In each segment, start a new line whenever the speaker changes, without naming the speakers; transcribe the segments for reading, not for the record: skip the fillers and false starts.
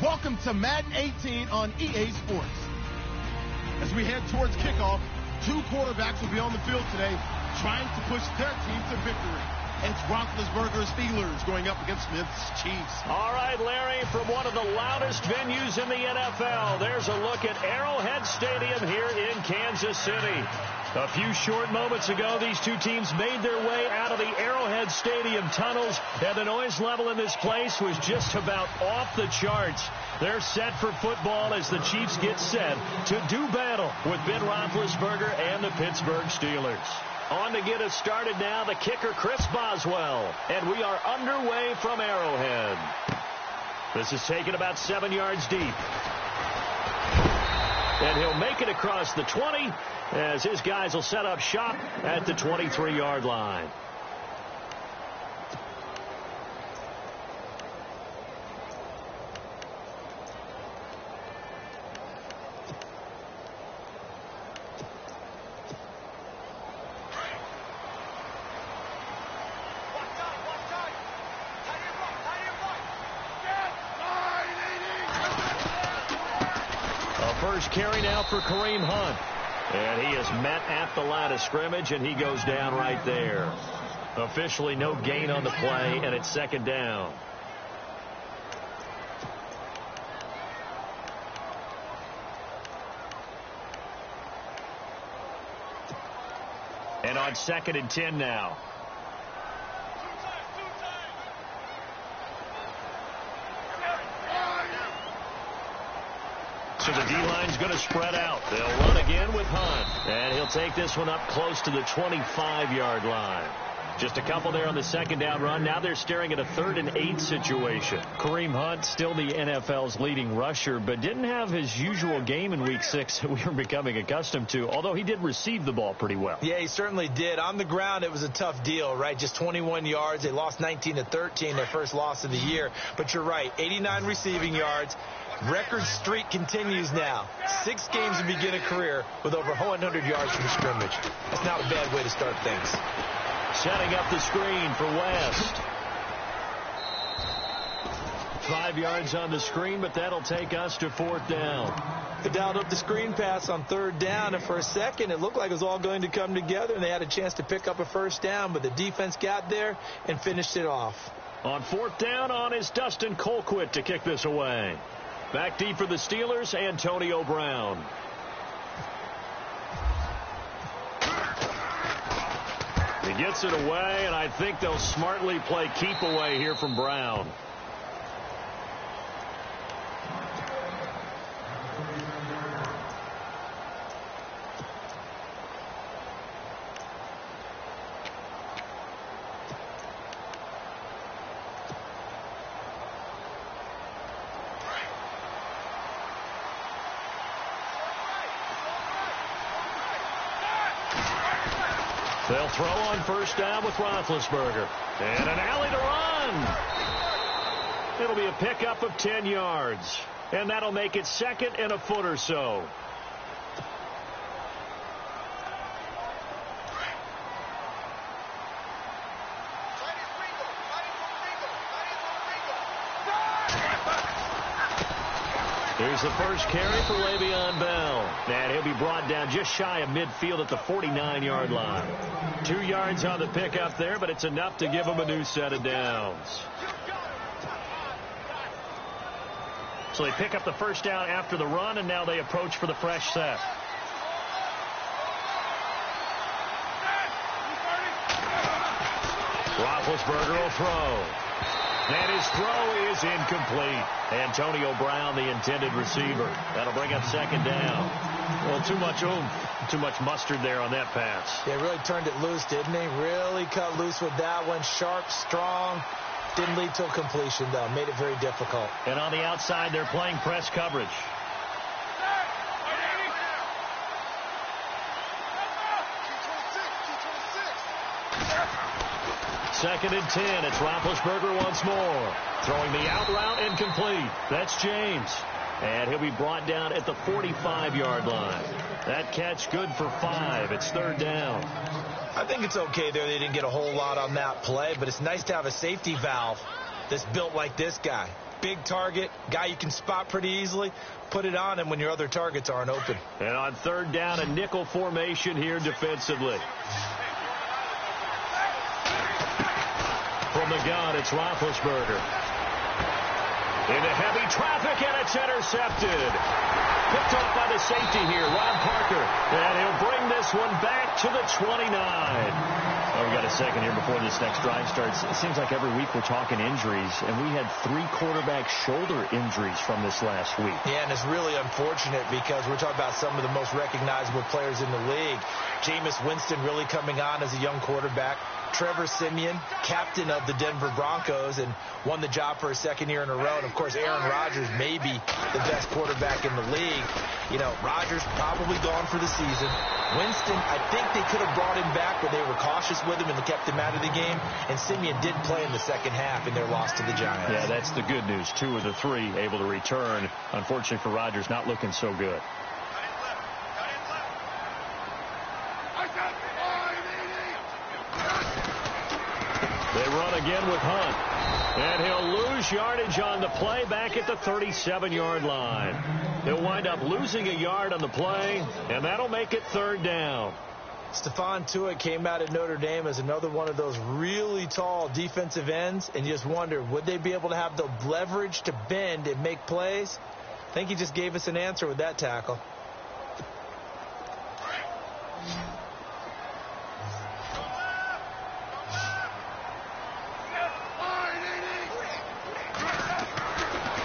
Welcome to Madden 18 on EA Sports. As we head towards kickoff, two quarterbacks will be on the field today trying to push their team to victory. It's Roethlisberger's Steelers going up against Smith's Chiefs.
All right, Larry, from one of the loudest venues in the NFL, there's a look at Arrowhead Stadium here in Kansas City. A few short moments ago, these two teams made their way out of the Arrowhead Stadium tunnels, and the noise level in this place was just about off the charts. They're set for football as the Chiefs get set to do battle with Ben Roethlisberger and the Pittsburgh Steelers. On to get us started now, the kicker, Chris Boswell. And we are underway from Arrowhead. This is taken about 7 yards deep. And he'll make it across the 20 as his guys will set up shop at the 23-yard line. First carry now for Kareem Hunt. And he is met at the line of scrimmage, and he goes down right there. Officially no gain on the play, and it's second down. And on 2nd and 10 now. So the D-line's going to spread out. They'll run again with Hunt. And he'll take this one up close to the 25-yard line. Just a couple there on the second down run. Now they're staring at a 3rd and 8 situation. Kareem Hunt, still the NFL's leading rusher, but didn't have his usual game in Week 6 that we were becoming accustomed to, although he did receive the ball pretty well.
Yeah, he certainly did. On the ground, it was a tough deal, right? Just 21 yards. They lost 19-13, their first loss of the year. But you're right, 89 receiving yards. Record streak continues now. 6 games to begin a career with over 100 yards from scrimmage. That's not a bad way to start things.
Setting up the screen for West. 5 yards on the screen, but that'll take us to 4th down.
They dialed up the screen pass on 3rd down, and for a second it looked like it was all going to come together, and they had a chance to pick up a first down, but the defense got there and finished it off.
On 4th down on is Dustin Colquitt to kick this away. Back deep for the Steelers, Antonio Brown. He gets it away, and I think they'll smartly play keep away here from Brown. They'll throw on 1st down with Roethlisberger. And an alley to run. It'll be a pickup of 10 yards. And that'll make it 2nd and a foot or so. Here's the first carry for Le'Veon Bell. And he'll be brought down just shy of midfield at the 49-yard line. 2 yards on the pickup there, but it's enough to give him a new set of downs. So they pick up the first down after the run, and now they approach for the fresh set. Roethlisberger will throw. And his throw is incomplete. Antonio Brown, the intended receiver. That'll bring up 2nd down. Well, too much oomph, too much mustard there on that pass.
Yeah, really turned it loose, didn't he? Really cut loose with that one. Sharp, strong. Didn't lead to a completion, though. Made it very difficult.
And on the outside, they're playing press coverage. 2nd and 10. It's Roethlisberger once more. Throwing the out route incomplete. That's James. And he'll be brought down at the 45-yard line. That catch good for 5. It's 3rd down.
I think it's okay there. They didn't get a whole lot on that play, but it's nice to have a safety valve that's built like this guy. big target, guy you can spot pretty easily. Put it on him when your other targets aren't open.
And on third down, a nickel formation here defensively. From the gun, it's Roethlisberger. Into heavy traffic, and it's intercepted. Picked off by the safety here, Rob Parker. And he'll bring this one back to the 29. Oh, we got a second here before this next drive starts. It seems like every week we're talking injuries, and we had 3 quarterback shoulder injuries from this last week.
Yeah, and it's really unfortunate because we're talking about some of the most recognizable players in the league. Jameis Winston really coming on as a young quarterback. Trevor Siemian, captain of the Denver Broncos, and won the job for a second year in a row. And, of course, Aaron Rodgers may be the best quarterback in the league. You know, Rodgers probably gone for the season. Winston, I think they could have brought him back, but they were cautious with him and kept him out of the game. And Siemian did play in the second half in their loss to the Giants.
Yeah, that's the good news. 2 of the 3 able to return. Unfortunately for Rodgers, not looking so good. They run again with Hunt. And he'll lose yardage on the play back at the 37-yard line. He'll wind up losing a yard on the play, and that'll make it third down.
Stephon Tuitt came out of Notre Dame as another one of those really tall defensive ends, and you just wonder, would they be able to have the leverage to bend and make plays? I think he just gave us an answer with that tackle.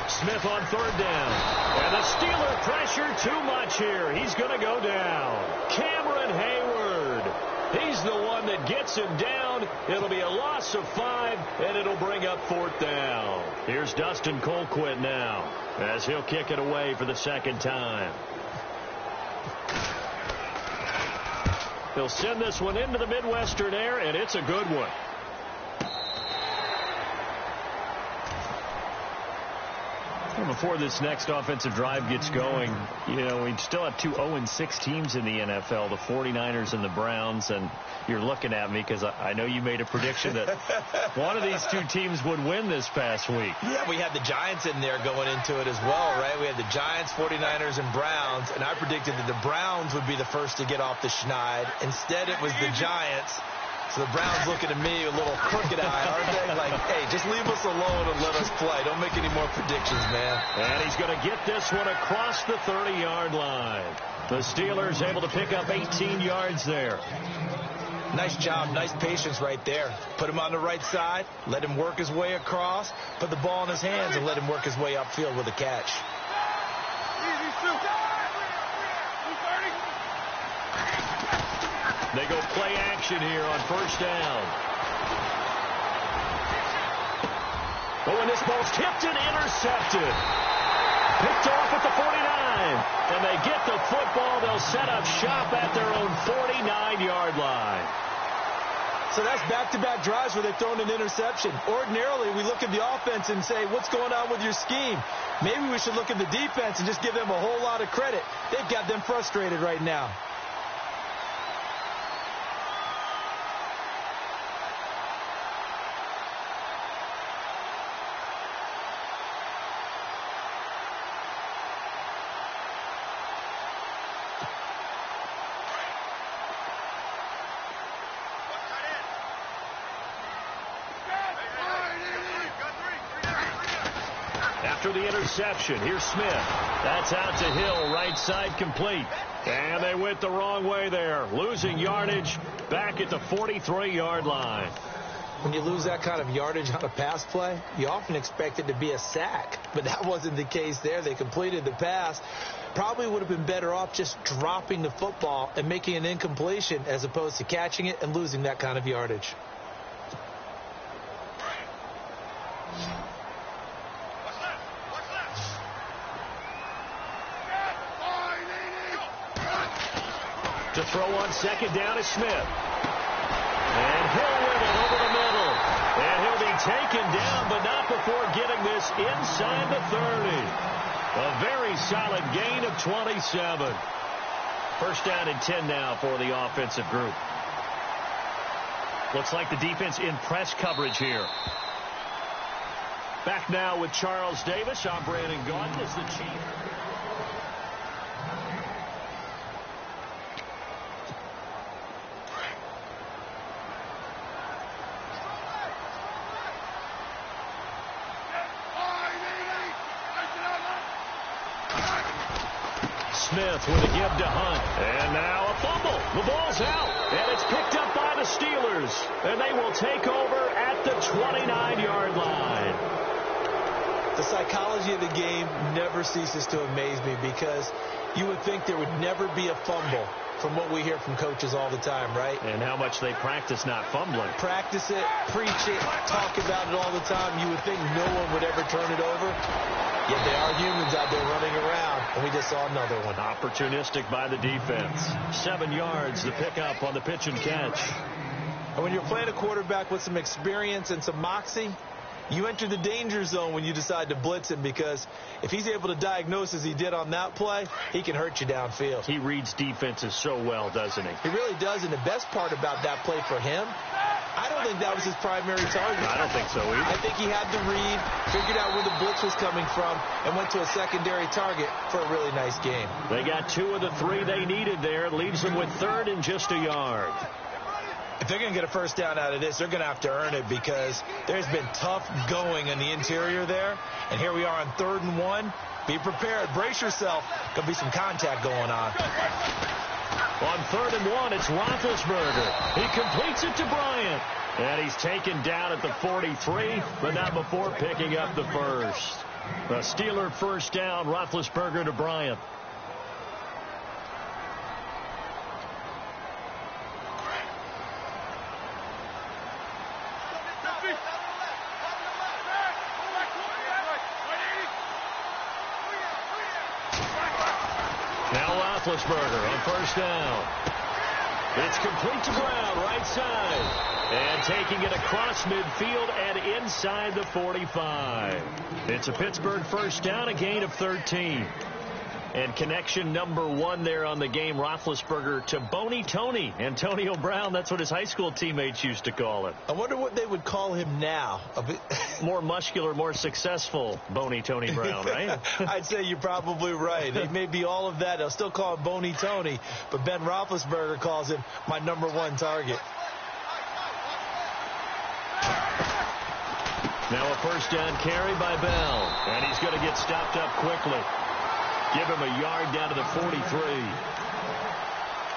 Smith on third down. And the Steeler pressure too much here. He's going to go down. Cameron Hayward. He's the one that gets him down. It'll be a loss of 5, and it'll bring up fourth down. Here's Dustin Colquitt now as he'll kick it away for the second time. He'll send this one into the Midwestern air, and it's a good one. Before this next offensive drive gets going, you know, we still have 2 0-6 teams in the NFL, the 49ers and the Browns, and you're looking at me because I know you made a prediction that one of these 2 teams would win this past week.
Yeah, we had the Giants in there going into it as well, right? We had the Giants, 49ers, and Browns, and I predicted that the Browns would be the first to get off the schneid. Instead, it was the Giants. So the Browns looking at me with a little crooked eye, aren't they? Like, hey, just leave us alone and let us play. Don't make any more predictions, man.
And he's going to get this one across the 30-yard line. The Steelers able to pick up 18 yards there.
Nice job, nice patience right there. Put him on the right side, let him work his way across, put the ball in his hands, and let him work his way upfield with a catch.
They go play action here on first down. Oh, and this ball's tipped and intercepted. Picked off at the 49. And they get the football. They'll set up shop at their own 49-yard line.
So that's back-to-back drives where they've thrown an interception. Ordinarily, we look at the offense and say, what's going on with your scheme? Maybe we should look at the defense and just give them a whole lot of credit. They've got them frustrated right now.
After the interception, here's Smith. That's out to Hill, right side complete. And they went the wrong way there, losing yardage back at the 43-yard line.
When you lose that kind of yardage on a pass play, you often expect it to be a sack. But that wasn't the case there. They completed the pass. Probably would have been better off just dropping the football and making an incompletion as opposed to catching it and losing that kind of yardage.
To throw on second down is Smith. And Hill with it over the middle. And he'll be taken down, but not before getting this inside the 30. A very solid gain of 27. First down and 10 now for the offensive group. Looks like the defense in press coverage here. Back now with Charles Davis. I'm Brandon Gaudin as the Chief. Smith with a give to Hunt. And now a fumble. The ball's out. And it's picked up by the Steelers. And they will take over at the 29-yard line.
The psychology of the game never ceases to amaze me because you would think there would never be a fumble from what we hear from coaches all the time, right?
And how much they practice not fumbling.
Practice it, preach it, talk about it all the time. You would think no one would ever turn it over. Yet they are humans out there running around, and we just saw another one.
Opportunistic by the defense. 7 yards, the pickup on the pitch and catch.
And when you're playing a quarterback with some experience and some moxie, you enter the danger zone when you decide to blitz him because if he's able to diagnose as he did on that play, he can hurt you downfield.
He reads defenses so well, doesn't he?
He really does, and the best part about that play for him, I don't think that was his primary target.
I don't think so either.
I think he had the read, figured out where the blitz was coming from, and went to a secondary target for a really nice game.
They got 2 of the 3 they needed there. It leaves them with 3rd and just a yard.
If they're going to get a first down out of this, they're going to have to earn it because there's been tough going in the interior there. And here we are on 3rd and 1. Be prepared. Brace yourself. Going to be some contact going on.
On 3rd and 1, it's Roethlisberger. He completes it to Bryant. And he's taken down at the 43, but not before picking up the first. A Steeler first down, Roethlisberger to Bryant. Now Roethlisberger on first down. It's complete to Brown, right side. And taking it across midfield and inside the 45. It's a Pittsburgh first down, a gain of 13. And connection number 1 there on the game, Roethlisberger to Boney Tony. Antonio Brown, that's what his high school teammates used to call him.
I wonder what they would call him now.
More muscular, more successful Boney Tony Brown, right?
I'd say you're probably right. He may be all of that. They'll still call him Boney Tony, but Ben Roethlisberger calls him my number 1 target.
Now a first down carry by Bell. And he's going to get stopped up quickly. Give him a yard down to the 43.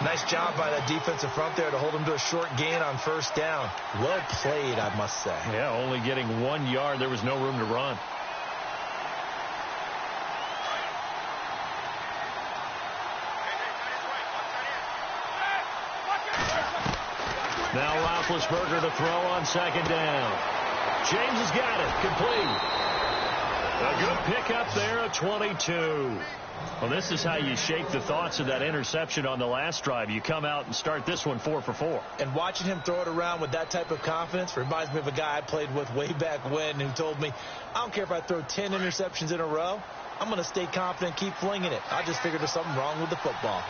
Nice job by that defensive front there to hold him to a short gain on first down. Well played, I must say.
Yeah, only getting 1 yard. There was no room to run. Now Roethlisberger to throw on second down. James has got it. Complete. A good pickup there at 22. Well, this is how you shake the thoughts of that interception on the last drive. You come out and start this one 4 for 4.
And watching him throw it around with that type of confidence reminds me of a guy I played with way back when who told me, I don't care if I throw 10 interceptions in a row. I'm going to stay confident, keep flinging it. I just figured there's something wrong with the football.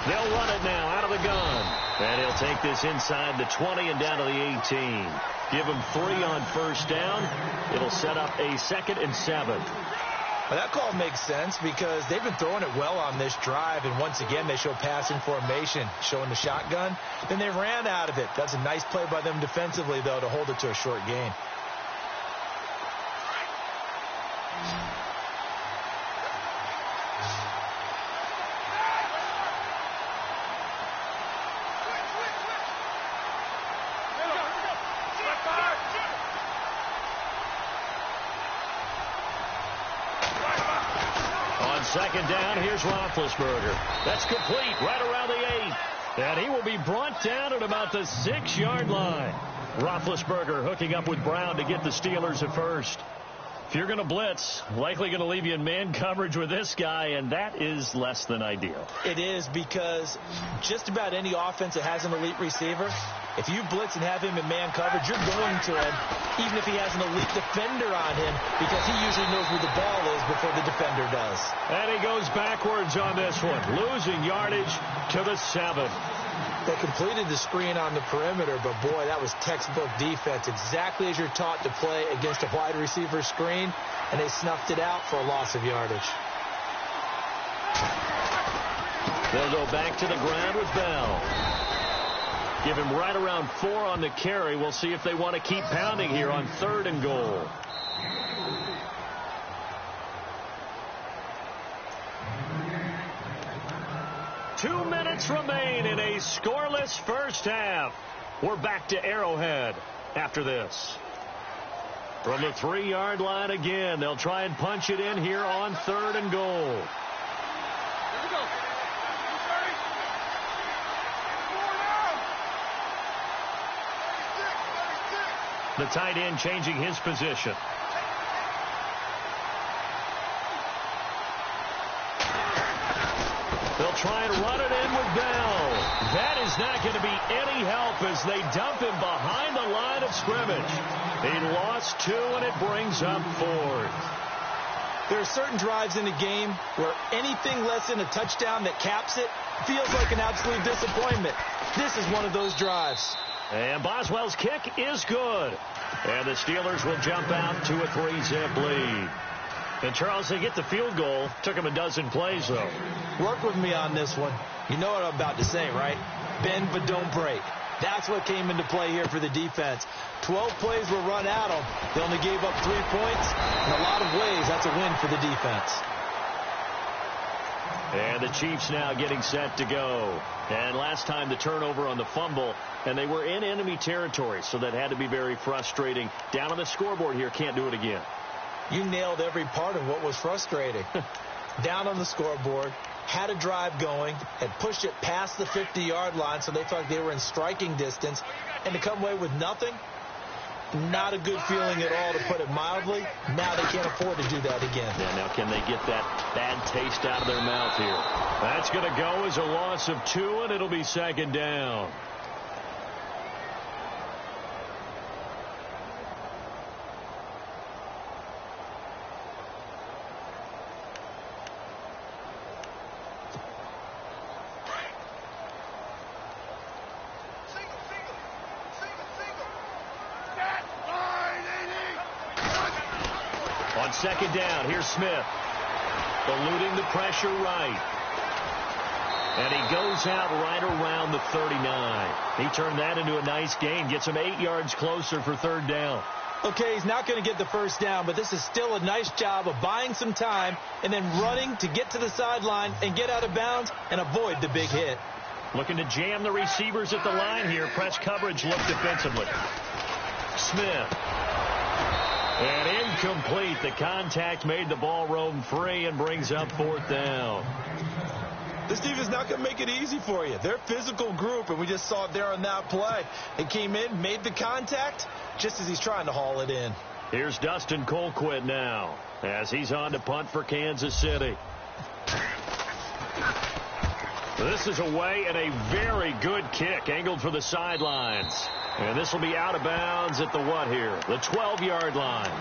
They'll run it now out of the gun. And he'll take this inside the 20 and down to the 18. Give him 3 on first down. It'll set up a 2nd and 7.
Well, that call makes sense because they've been throwing it well on this drive. And once again, they show passing formation, showing the shotgun. Then they ran out of it. That's a nice play by them defensively, though, to hold it to a short gain.
Second down, here's Roethlisberger. That's complete right around the 8. And he will be brought down at about the 6-yard line. Roethlisberger hooking up with Brown to get the Steelers at first. If you're going to blitz, likely going to leave you in man coverage with this guy, and that is less than ideal.
It is because just about any offense that has an elite receiver, if you blitz and have him in man coverage, you're going to him, even if he has an elite defender on him, because he usually knows where the ball is before the defender does.
And he goes backwards on this one, losing yardage to the 7.
They completed the screen on the perimeter, but boy, that was textbook defense. Exactly as you're taught to play against a wide receiver screen, and they snuffed it out for a loss of yardage.
They'll go back to the ground with Bell. Give him right around 4 on the carry. We'll see if they want to keep pounding here on 3rd and goal. Two minutes remain in a scoreless first half. We're back to Arrowhead after this. From the 3-yard line again, they'll try and punch it in here on 3rd and goal. The tight end changing his position. They'll try and run it in with Bell. That is not going to be any help as they dump him behind the line of scrimmage. He lost 2, and it brings up 4th.
There are certain drives in the game where anything less than a touchdown that caps it feels like an absolute disappointment. This is one of those drives.
And Boswell's kick is good. And the Steelers will jump out to a 3-zip lead. And, Charles, they get the field goal. Took them a dozen plays, though.
Work with me on this one. You know what I'm about to say, right? Bend but don't break. That's what came into play here for the defense. 12 plays were run at them. They only gave up 3 points. In a lot of ways, that's a win for the defense.
And the Chiefs now getting set to go. And last time the turnover on the fumble, and they were in enemy territory, so that had to be very frustrating. Down on the scoreboard here, can't do it again.
You nailed every part of what was frustrating. Down on the scoreboard, had a drive going, and pushed it past the 50-yard line so they felt like they were in striking distance, and to come away with nothing, not a good feeling at all, to put it mildly. Now they can't afford to do that again.
Yeah, now can they get that bad taste out of their mouth here? That's going to go as a loss of 2, and it'll be 2nd down. On 2nd down, here's Smith. Eluding the pressure right. And he goes out right around the 39. He turned that into a nice gain. Gets him 8 yards closer for 3rd down.
Okay, he's not going to get the first down, but this is still a nice job of buying some time and then running to get to the sideline and get out of bounds and avoid the big hit.
Looking to jam the receivers at the line here. Press coverage look defensively. Smith. And incomplete. The contact made the ball roam free and brings up 4th down.
This team is not going to make it easy for you. They're a physical group, and we just saw it there on that play. They came in, made the contact, just as he's trying to haul it in.
Here's Dustin Colquitt now, as he's on to punt for Kansas City. This is away, and a very good kick, angled for the sidelines. And this will be out of bounds at the what here? The 12-yard line.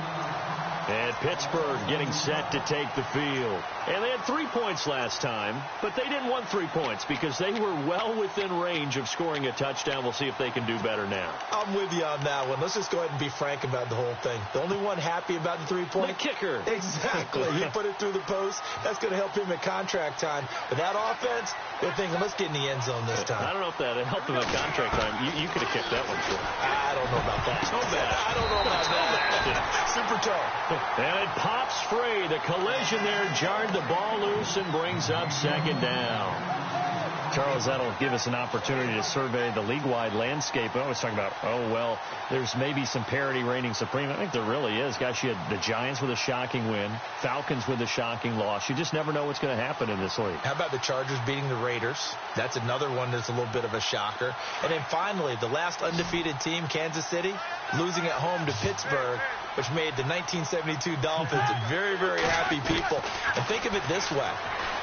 And Pittsburgh getting set to take the field. And they had 3 points last time, but they didn't want 3 points because they were well within range of scoring a touchdown. We'll see if they can do better now.
I'm with you on that one. Let's just go ahead and be frank about the whole thing. The only one happy about the 3-point?
The kicker.
Exactly. He put it through the post. That's going to help him at contract time. But that offense, they're thinking, let's get in the end zone this time.
I don't know if that helped him at contract time. You could have kicked that one, sure.
I don't know about that.
So bad.
I don't know about that. Super tough.
And it pops free. The collision there jarred the ball loose and brings up 2nd down. Charles, that'll give us an opportunity to survey the league-wide landscape. I always talk about, oh, well, there's maybe some parity reigning supreme. I think there really is. Gosh, you had the Giants with a shocking win, Falcons with a shocking loss. You just never know what's going to happen in this league.
How about the Chargers beating the Raiders? That's another one that's a little bit of a shocker. And then finally, the last undefeated team, Kansas City, losing at home to Pittsburgh, which made the 1972 Dolphins very, very happy people. And think of it this way.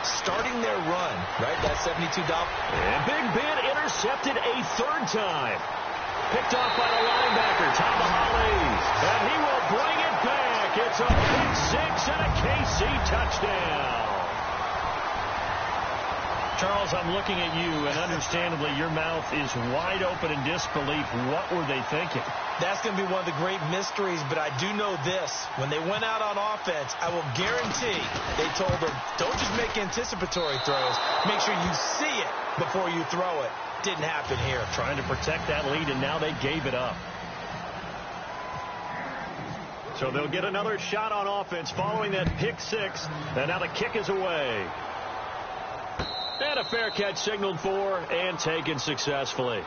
Starting their run, right, that 72 Dolphins.
And Big Ben intercepted a 3rd time. Picked off by the linebacker, Tomahawley. And he will bring it back. It's a pick 6 and a KC touchdown. Charles, I'm looking at you, and understandably, your mouth is wide open in disbelief. What were they thinking?
That's going to be one of the great mysteries, but I do know this. When they went out on offense, I will guarantee they told them, don't just make anticipatory throws. Make sure you see it before you throw it. Didn't happen here.
Trying to protect that lead, and now they gave it up. So they'll get another shot on offense following that pick six, and now the kick is away. And a fair catch signaled for and taken successfully.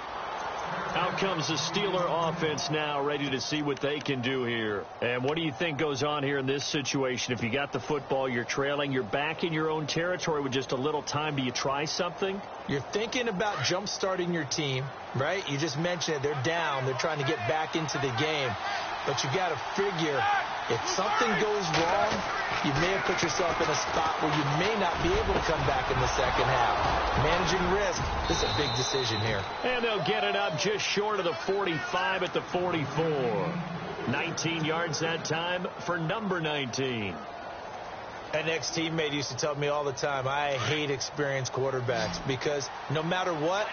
Out comes the Steeler offense now, ready to see what they can do here. And what do you think goes on here in this situation? If you got the football, you're trailing, you're back in your own territory with just a little time. Do you try something?
You're thinking about jump-starting your team, right? You just mentioned it. They're down. They're trying to get back into the game. But you got to figure, if something goes wrong, you may have put yourself in a spot where you may not be able to come back in the second half. Managing risk, this is a big decision here.
And they'll get it up just short of the 45 at the 44. 19 yards that time for number 19.
An ex-teammate used to tell me all the time, I hate experienced quarterbacks because no matter what,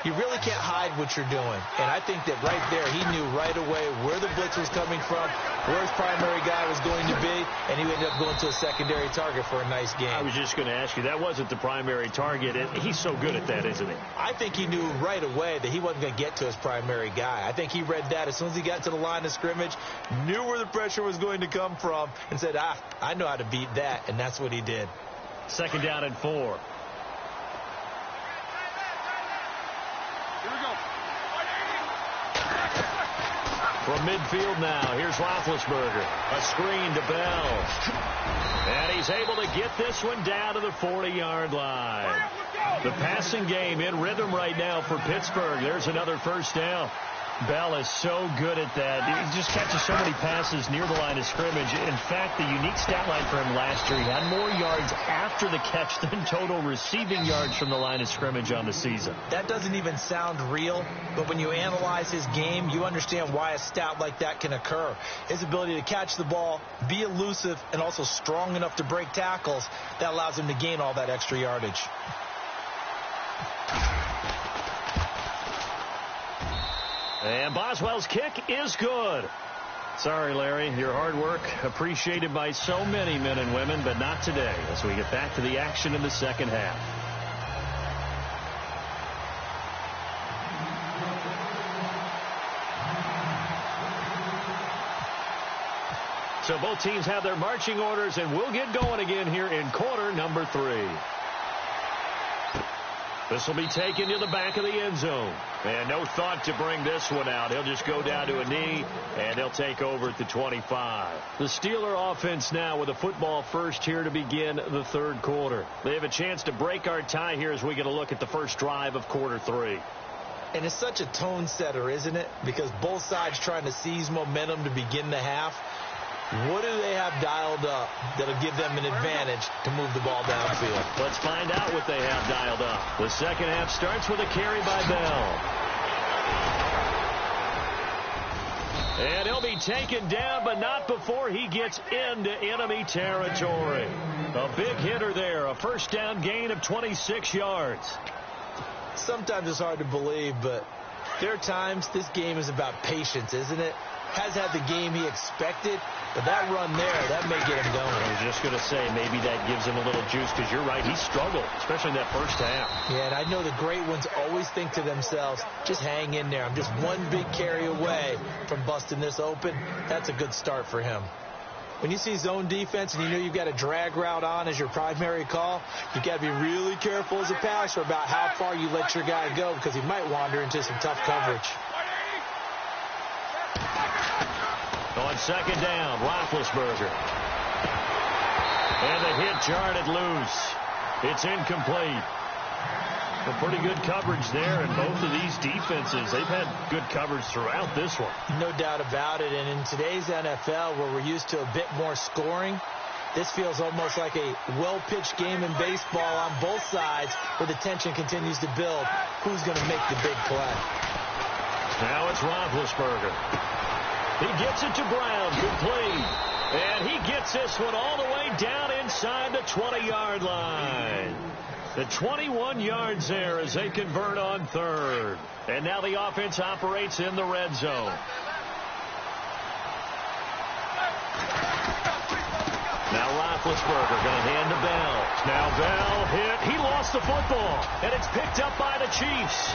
you really can't hide what you're doing. And I think that right there, he knew right away where the blitz was coming from, where his primary guy was going to be, and he ended up going to a secondary target for a nice game.
I was just going to ask you, that wasn't the primary target. He's so good at that, isn't he?
I think he knew right away that he wasn't going to get to his primary guy. I think he read that as soon as he got to the line of scrimmage, knew where the pressure was going to come from, and said, I know how to beat that, and that's what he did.
Second down and 4. From midfield now, here's Roethlisberger. A screen to Bell. And he's able to get this one down to the 40-yard line. The passing game in rhythm right now for Pittsburgh. There's another first down. Bell is so good at that. He just catches so many passes near the line of scrimmage. In fact, the unique stat line for him last year, he had more yards after the catch than total receiving yards from the line of scrimmage on the season.
That doesn't even sound real, but when you analyze his game, you understand why a stat like that can occur. His ability to catch the ball, be elusive, and also strong enough to break tackles, that allows him to gain all that extra yardage.
And Boswell's kick is good. Sorry, Larry, your hard work appreciated by so many men and women, but not today as we get back to the action in the second half. So both teams have their marching orders, and we'll get going again here in quarter number 3. This will be taken to the back of the end zone. And no thought to bring this one out. He'll just go down to a knee, and he'll take over at the 25. The Steeler offense now with a football first here to begin the third quarter. They have a chance to break our tie here as we get a look at the first drive of quarter 3.
And it's such a tone setter, isn't it? Because both sides trying to seize momentum to begin the half. What do they have dialed up that'll give them an advantage to move the ball downfield?
Let's find out what they have dialed up. The second half starts with a carry by Bell. And he'll be taken down, but not before he gets into enemy territory. A big hitter there, a first down gain of 26 yards.
Sometimes it's hard to believe, but there are times this game is about patience, isn't it? Has had the game he expected, but that run there, that may get him going.
I was just going to say, maybe that gives him a little juice, because you're right, he struggled, especially in that first half.
Yeah, and I know the great ones always think to themselves, just hang in there. I'm just one big carry away from busting this open. That's a good start for him. When you see zone defense and you know you've got a drag route on as your primary call, you've got to be really careful as a passer about how far you let your guy go, because he might wander into some tough coverage.
On second down, Roethlisberger. And the hit jarred it loose. It's incomplete. A pretty good coverage there, and both of these defenses, they've had good coverage throughout this one.
No doubt about it, and in today's NFL, where we're used to a bit more scoring, this feels almost like a well-pitched game in baseball on both sides, where the tension continues to build. Who's going to make the big play?
Now it's Roethlisberger. He gets it to Brown, complete. And he gets this one all the way down inside the 20-yard line. The 21 yards there as they convert on third. And now the offense operates in the red zone. Now Roethlisberger going to hand to Bell. Now Bell hit. He lost the football. And it's picked up by the Chiefs.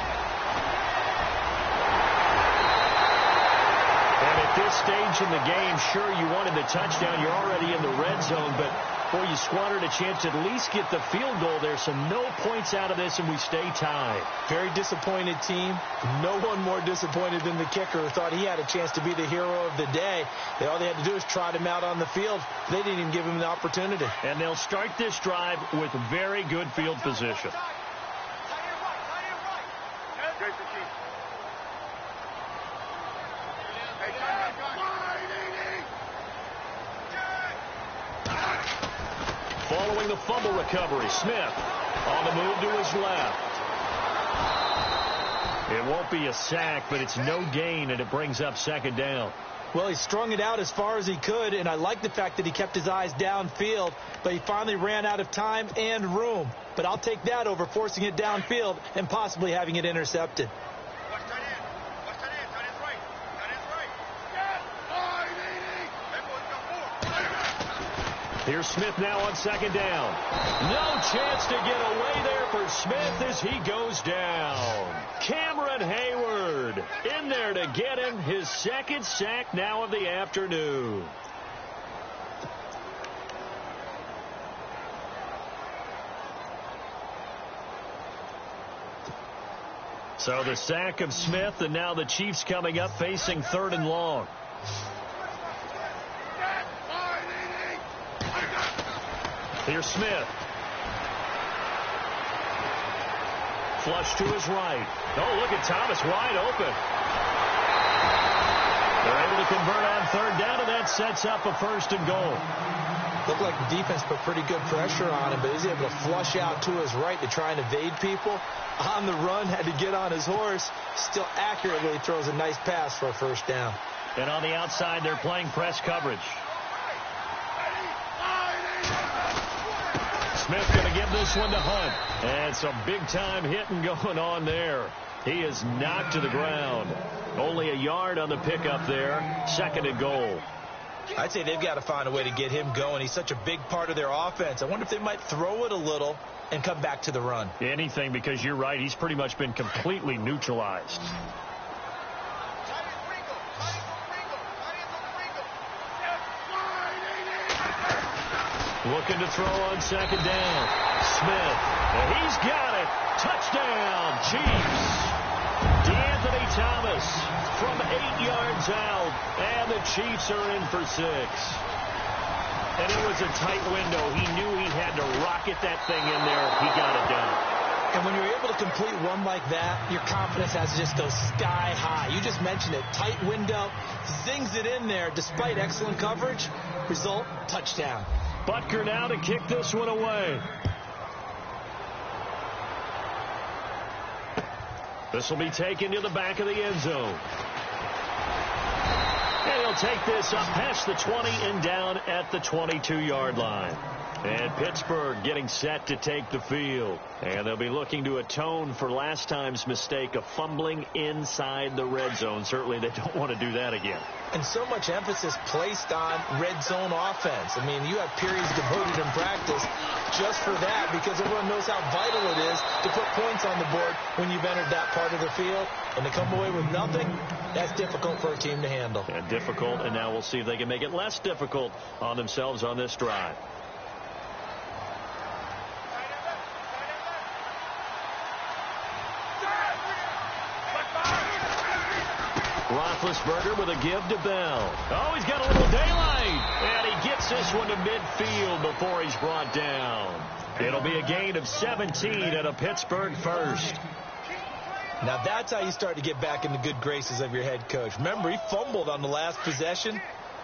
And at this stage in the game, sure, you wanted the touchdown. You're already in the red zone, but boy, you squandered a chance to at least get the field goal there. So no points out of this, and we stay tied.
Very disappointed team. No one more disappointed than the kicker, who thought he had a chance to be the hero of the day. All they had to do was trot him out on the field. They didn't even give him the opportunity.
And they'll start this drive with very good field position. Following the fumble recovery, Smith on the move to his left. It won't be a sack, but it's no gain, and it brings up second down.
Well, he strung it out as far as he could, and I like the fact that he kept his eyes downfield, but he finally ran out of time and room. But I'll take that over forcing it downfield and possibly having it intercepted.
Here's Smith now on second down. No chance to get away there for Smith as he goes down. Cameron Hayward in there to get him his second sack now of the afternoon. So the sack of Smith, and now the Chiefs coming up facing third and long. Here's Smith. Flush to his right. Oh, look at Thomas wide open. They're able to convert on third down, and that sets up a first and goal.
Looked like the defense put pretty good pressure on him, but he's able to flush out to his right to try and evade people. On the run, had to get on his horse. Still accurately throws a nice pass for a first down.
And on the outside, they're playing press coverage. Smith going to give this one to Hunt. And some big-time hitting going on there. He is knocked to the ground. Only a yard on the pickup there. Second and goal.
I'd say they've got to find a way to get him going. He's such a big part of their offense. I wonder if they might throw it a little and come back to the run.
Anything, because you're right. He's pretty much been completely neutralized. Looking to throw on second down. Smith. And he's got it. Touchdown, Chiefs. DeAnthony Thomas from 8 yards out. And the Chiefs are in for 6. And it was a tight window. He knew he had to rocket that thing in there. He got it done.
And when you're able to complete one like that, your confidence has to just go sky high. You just mentioned it. Tight window. Zings it in there despite excellent coverage. Result, touchdown.
Butker now to kick this one away. This will be taken to the back of the end zone. And he'll take this up past the 20 and down at the 22-yard line. And Pittsburgh getting set to take the field. And they'll be looking to atone for last time's mistake of fumbling inside the red zone. Certainly they don't want to do that again.
And so much emphasis placed on red zone offense. I mean, you have periods devoted in practice just for that, because everyone knows how vital it is to put points on the board when you've entered that part of the field. And to come away with nothing, that's difficult for a team to handle.
And difficult, and now we'll see if they can make it less difficult on themselves on this drive. Roethlisberger with a give to Bell. Oh, he's got a little daylight. And he gets this one to midfield before he's brought down. It'll be a gain of 17 and a Pittsburgh first.
Now that's how you start to get back in the good graces of your head coach. Remember, he fumbled on the last possession.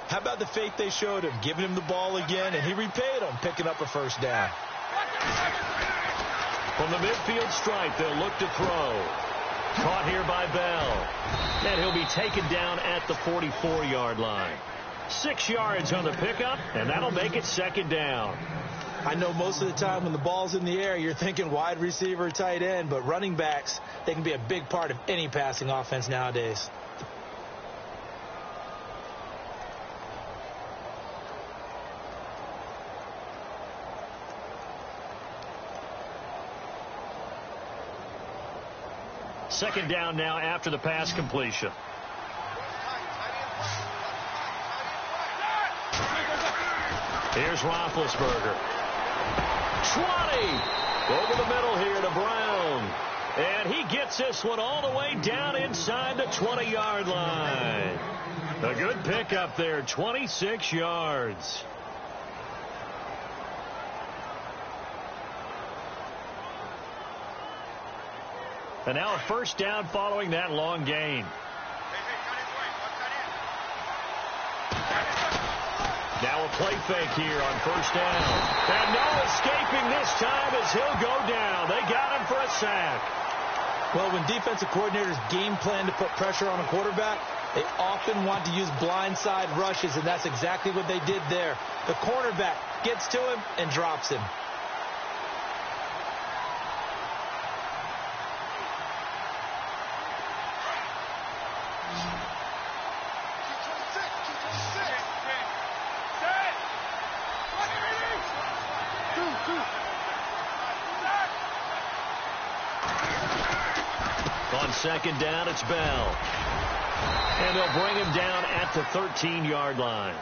How about the faith they showed him, giving him the ball again, and he repaid them, picking up a first down.
From the midfield stripe, they'll look to throw. Caught here by Bell. And he'll be taken down at the 44-yard line. 6 yards on the pickup, and that'll make it second down.
I know most of the time when the ball's in the air, you're thinking wide receiver, tight end, but running backs, they can be a big part of any passing offense nowadays.
Second down now after the pass completion. Here's Roethlisberger. 20. Over the middle here to Brown. And he gets this one all the way down inside the 20-yard line. A good pickup there, 26 yards. And now a first down following that long gain. Now a play fake here on first down. And no escaping this time as he'll go down. They got him for a sack.
Well, when defensive coordinators game plan to put pressure on a quarterback, they often want to use blindside rushes, and that's exactly what they did there. The cornerback gets to him and drops him.
On second down, it's Bell. And they'll bring him down at the 13-yard line.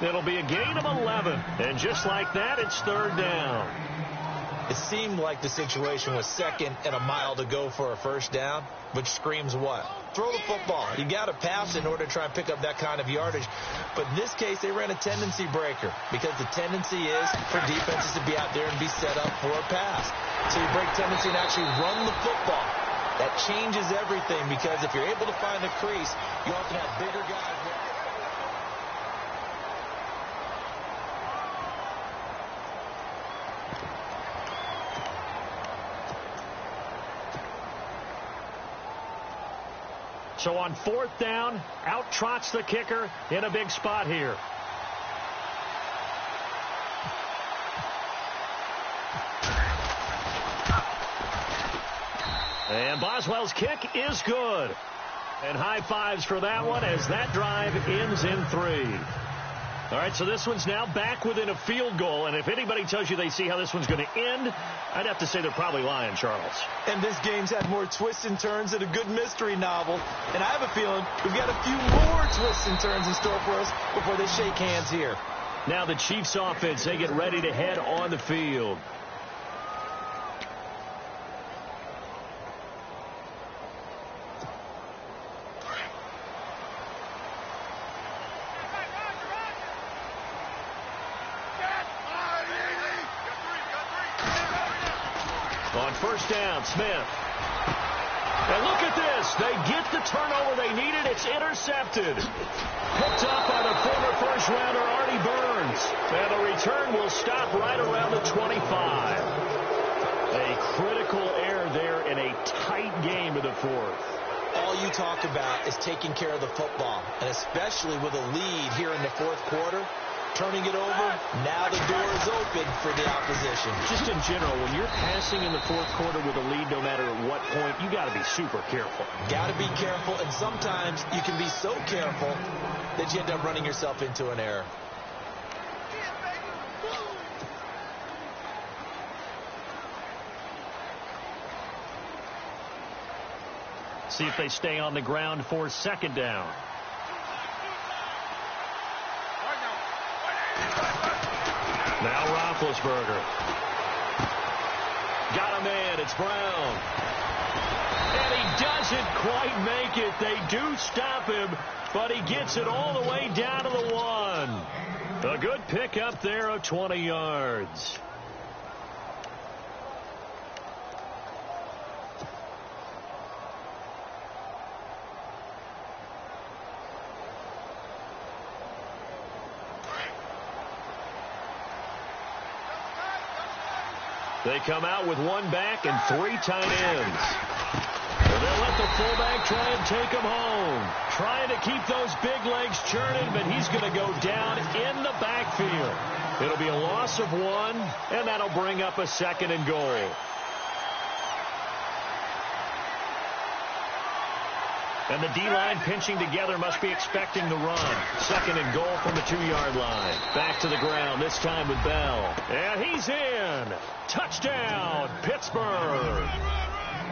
It'll be a gain of 11. And just like that, it's third down.
It seemed like the situation was second and a mile to go for a first down, which screams what? Throw the football. You got to pass in order to try and pick up that kind of yardage. But in this case, they ran a tendency breaker because the tendency is for defenses to be out there and be set up for a pass. So you break tendency and actually run the football. That changes everything because if you're able to find a crease, you often have bigger guys.
So on fourth down, out trots the kicker in a big spot here. And Boswell's kick is good. And high fives for that one as that drive ends in 3. All right, so this one's now back within a field goal. And if anybody tells you they see how this one's going to end, I'd have to say they're probably lying, Charles.
And this game's had more twists and turns than a good mystery novel. And I have a feeling we've got a few more twists and turns in store for us before they shake hands here.
Now the Chiefs offense, they get ready to head on the field. On first down, Smith. And look at this. They get the turnover they needed. It's intercepted. Picked up by the former first-rounder Artie Burns. And the return will stop right around the 25. A critical error there in a tight game of the fourth.
All you talk about is taking care of the football, and especially with a lead here in the fourth quarter. Turning it over, now the door is open for the opposition.
Just in general, when you're passing in the fourth quarter with a lead, no matter at what point, you got to be super careful.
Got to be careful, and sometimes you can be so careful that you end up running yourself into an error.
See if they stay on the ground for second down. Now Roethlisberger. Got a man. It's Brown. And he doesn't quite make it. They do stop him, but he gets it all the way down to the 1. A good pickup there of 20 yards. They come out with one back and 3 tight ends. And They'll let the fullback try and take him home. Trying to keep those big legs churning, but he's going to go down in the backfield. It'll be a loss of 1, and that'll bring up a 2nd and goal. And the D-line pinching together must be expecting the run. 2nd and goal from the 2-yard line. Back to the ground, this time with Bell. And he's in. Touchdown, Pittsburgh.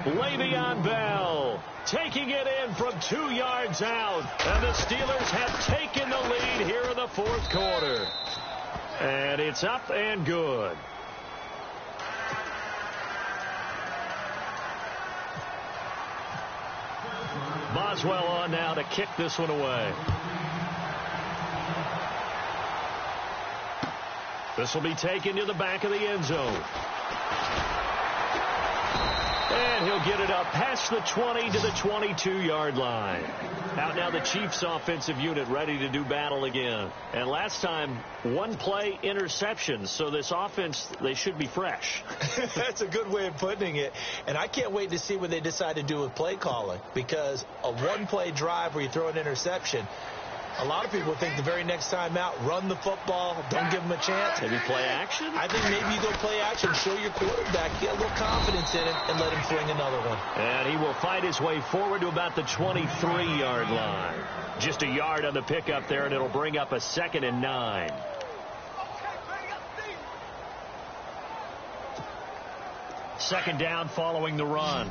Le'Veon Bell taking it in from 2 yards out. And the Steelers have taken the lead here in the 4th quarter. And it's up and good. Boswell on now to kick this one away. This will be taken to the back of the end zone. And he'll get it up past the 20 to the 22-yard line. Out now the Chiefs offensive unit ready to do battle again. And last time, 1 play interception. So this offense, they should be fresh.
That's a good way of putting it. And I can't wait to see what they decide to do with play calling. Because a 1-play drive where you throw an interception, a lot of people think the very next time out, run the football, don't give them a chance.
Maybe play action?
I think maybe you go play action, show your quarterback, get a little confidence in him, and let him fling another one.
And he will fight his way forward to about the 23-yard line. Just a yard on the pickup there, and it'll bring up a 2nd and 9. Second down following the run.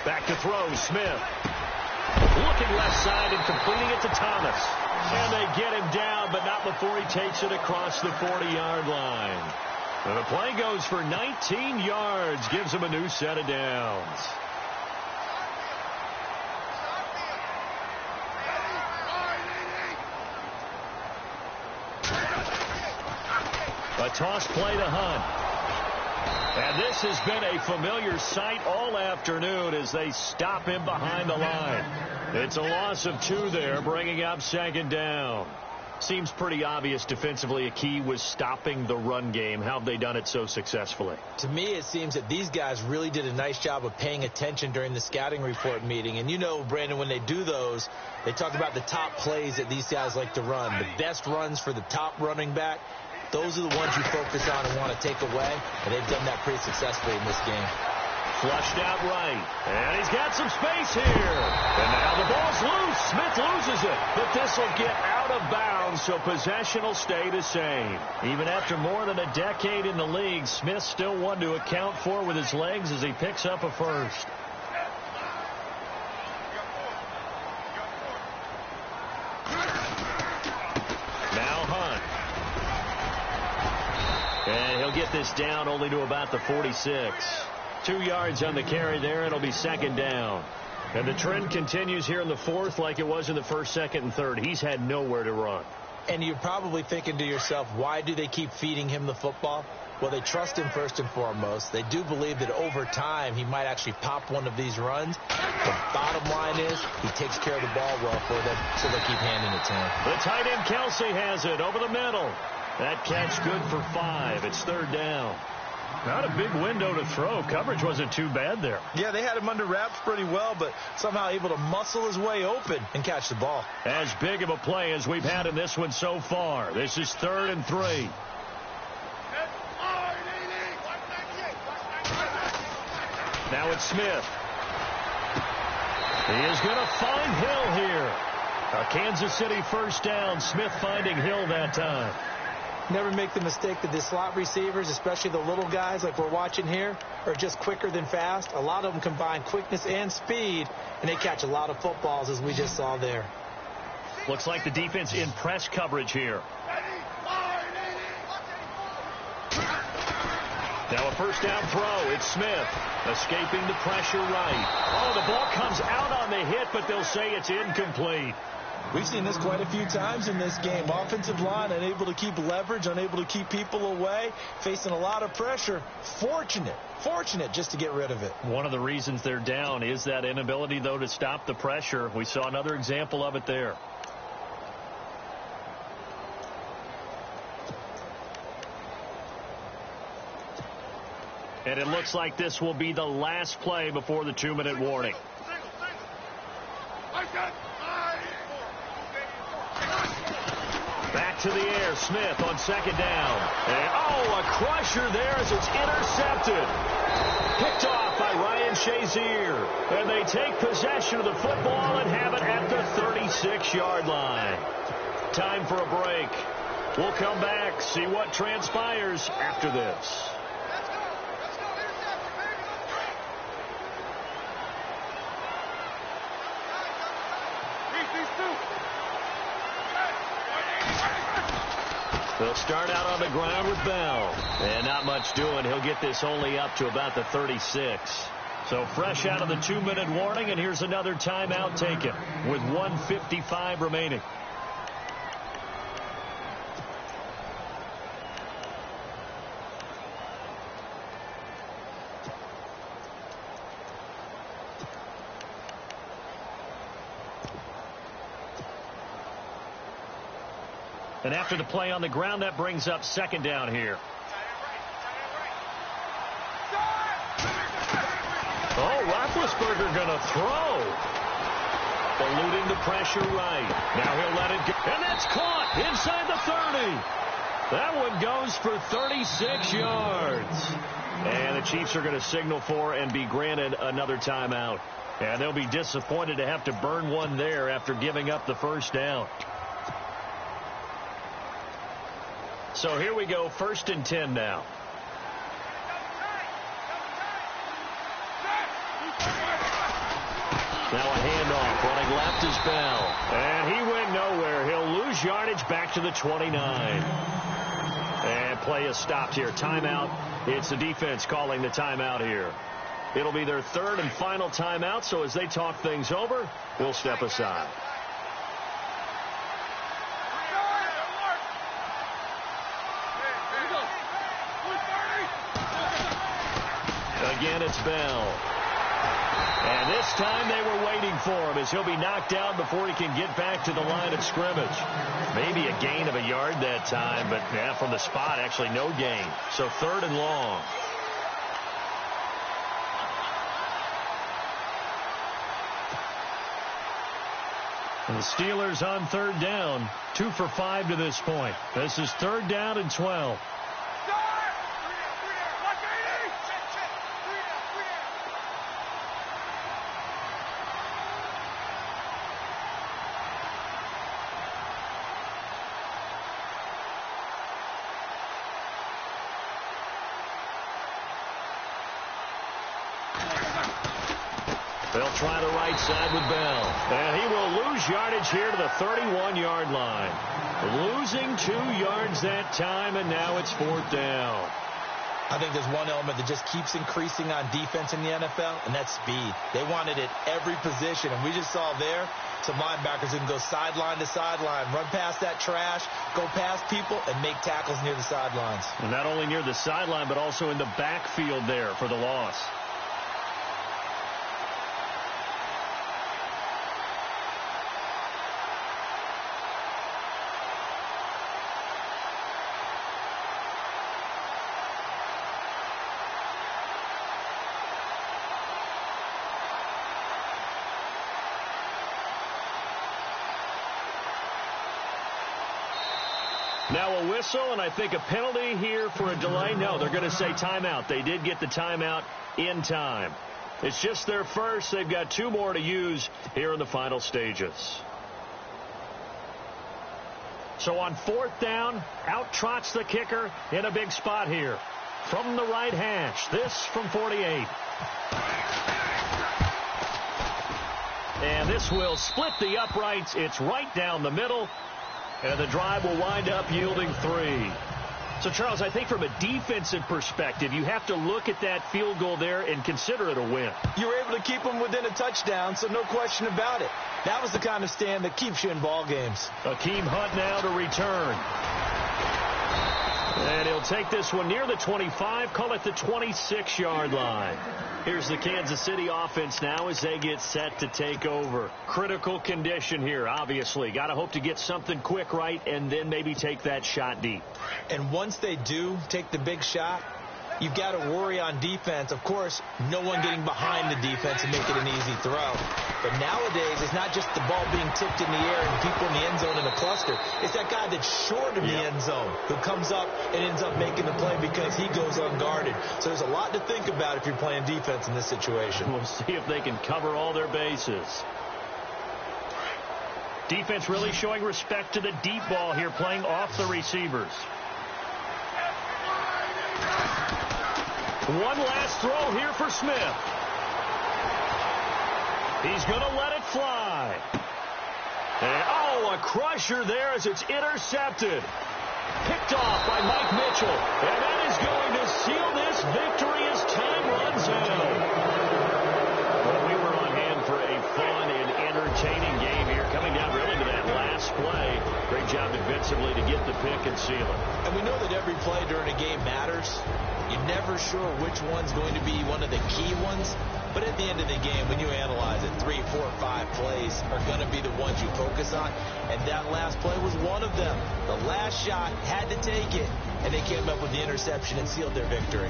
Back to throw, Smith. Looking left side and completing it to Thomas. And they get him down, but not before he takes it across the 40-yard line. And the play goes for 19 yards, gives him a new set of downs. A toss play to Hunt. And this has been a familiar sight all afternoon as they stop him behind the line. It's a loss of 2 there, bringing up 2nd down. Seems pretty obvious defensively a key was stopping the run game. How have they done it so successfully?
To me, it seems that these guys really did a nice job of paying attention during the scouting report meeting. And you know, Brandon, when they do those, they talk about the top plays that these guys like to run. The best runs for the top running back. Those are the ones you focus on and want to take away, and they've done that pretty successfully in this game.
Flushed out right, and he's got some space here. And now the ball's loose. Smith loses it, but this will get out of bounds, so possession will stay the same. Even after more than a decade in the league, Smith still one to account for with his legs as he picks up a first. And he'll get this down only to about the 46. 2 yards on the carry there. It'll be 2nd down. And the trend continues here in the 4th like it was in the 1st, 2nd, and 3rd. He's had nowhere to run.
And you're probably thinking to yourself, why do they keep feeding him the football? Well, they trust him first and foremost. They do believe that over time he might actually pop one of these runs. The bottom line is he takes care of the ball well for them, so they keep handing it to him.
The tight end Kelsey has it over the middle. That catch good for 5. It's 3rd down. Not a big window to throw. Coverage wasn't too bad there.
Yeah, they had him under wraps pretty well, but somehow able to muscle his way open and catch the ball.
As big of a play as we've had in this one so far. This is 3rd and 3. Now it's Smith. He is going to find Hill here. A Kansas City first down. Smith finding Hill that time.
Never make the mistake that the slot receivers, especially the little guys like we're watching here, are just quicker than fast. A lot of them combine quickness and speed, and they catch a lot of footballs, as we just saw there.
Looks like the defense in press coverage here. Now a first down throw. It's Smith escaping the pressure right. Oh, the ball comes out on the hit, but they'll say it's incomplete.
We've seen this quite a few times in this game. Offensive line unable to keep leverage, unable to keep people away, facing a lot of pressure. Fortunate just to get rid of it.
One of the reasons they're down is that inability, though, to stop the pressure. We saw another example of it there. And it looks like this will be the last play before the 2-minute warning. Back to the air. Smith on second down. And, a crusher there as it's intercepted. Picked off by Ryan Shazier. And they take possession of the football and have it at the 36-yard line. Time for a break. We'll come back, see what transpires after this. They'll start out on the ground with Bell. And not much doing. He'll get this only up to about the 36. So fresh out of the 2-minute warning, and here's another timeout taken with 1:55 remaining. And after the play on the ground, that brings up second down here. Roethlisberger going to throw. Eluding the pressure right. Now he'll let it go. And that's caught inside the 30. That one goes for 36 yards. And the Chiefs are going to signal for and be granted another timeout. And they'll be disappointed to have to burn one there after giving up the first down. So here we go, 1st and 10 now. Now a handoff, running left is Bell. And he went nowhere. He'll lose yardage back to the 29. And play is stopped here. Timeout. It's the defense calling the timeout here. It'll be their 3rd and final timeout, so as they talk things over, we'll step aside. Again, it's Bell. And this time they were waiting for him as he'll be knocked down before he can get back to the line of scrimmage. Maybe a gain of a yard that time, but from the spot, actually no gain. So 3rd and long. And the Steelers on 3rd down, 2 for 5 to this point. This is 3rd down and 12. They'll try the right side with Bell. And he will lose yardage here to the 31-yard line. Losing 2 yards that time, and now it's 4th down.
I think there's one element that just keeps increasing on defense in the NFL, and that's speed. They want it at every position, and we just saw there some linebackers who can go sideline to sideline, run past that trash, go past people, and make tackles near the sidelines.
And not only near the sideline, but also in the backfield there for the loss. Now a whistle, and I think a penalty here for a delay. No, they're going to say timeout. They did get the timeout in time. It's just their first. They've got 2 more to use here in the final stages. So on 4th down, out trots the kicker in a big spot here. From the right hash, this from 48. And this will split the uprights. It's right down the middle. And the drive will wind up yielding 3. So, Charles, I think from a defensive perspective, you have to look at that field goal there and consider it a win.
You were able to keep them within a touchdown, so no question about it. That was the kind of stand that keeps you in ball games.
Akeem Hunt now to return. And he'll take this one near the 25, call it the 26-yard line. Here's the Kansas City offense now as they get set to take over. Critical condition here, obviously. Got to hope to get something quick right and then maybe take that shot deep.
And once they do take the big shot, you've got to worry on defense. Of course, no one getting behind the defense and make it an easy throw. But nowadays, it's not just the ball being tipped in the air and people in the end zone in a cluster. It's that guy that's short of the end zone who comes up and ends up making the play because he goes unguarded. So there's a lot to think about if you're playing defense in this situation.
We'll see if they can cover all their bases. Defense really showing respect to the deep ball here, playing off the receivers. One last throw here for Smith. He's going to let it fly. And, oh, a crusher there as it's intercepted. Picked off by Mike Mitchell. And that is going to seal this victory as time runs out. Well, we were on hand for a fun and entertaining game here, coming down really to that last play. Great job defensively to get the pick and seal it.
And we know that every play during a game matters. You're never sure which one's going to be one of the key ones. But at the end of the game, when you analyze it, 3, 4, 5 plays are going to be the ones you focus on. And that last play was one of them. The last shot had to take it. And they came up with the interception and sealed their victory.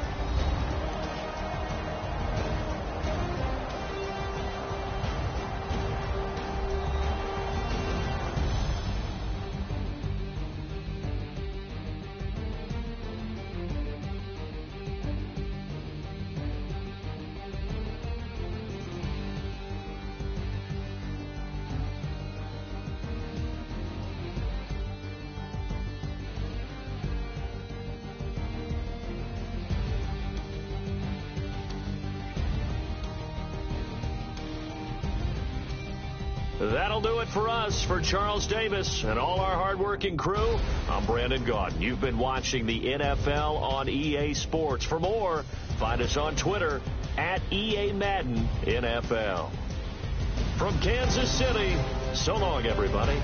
That'll do it for us. For Charles Davis and all our hardworking crew, I'm Brandon Gaudin. You've been watching the NFL on EA Sports. For more, find us on Twitter at EA Madden NFL. From Kansas City, so long, everybody.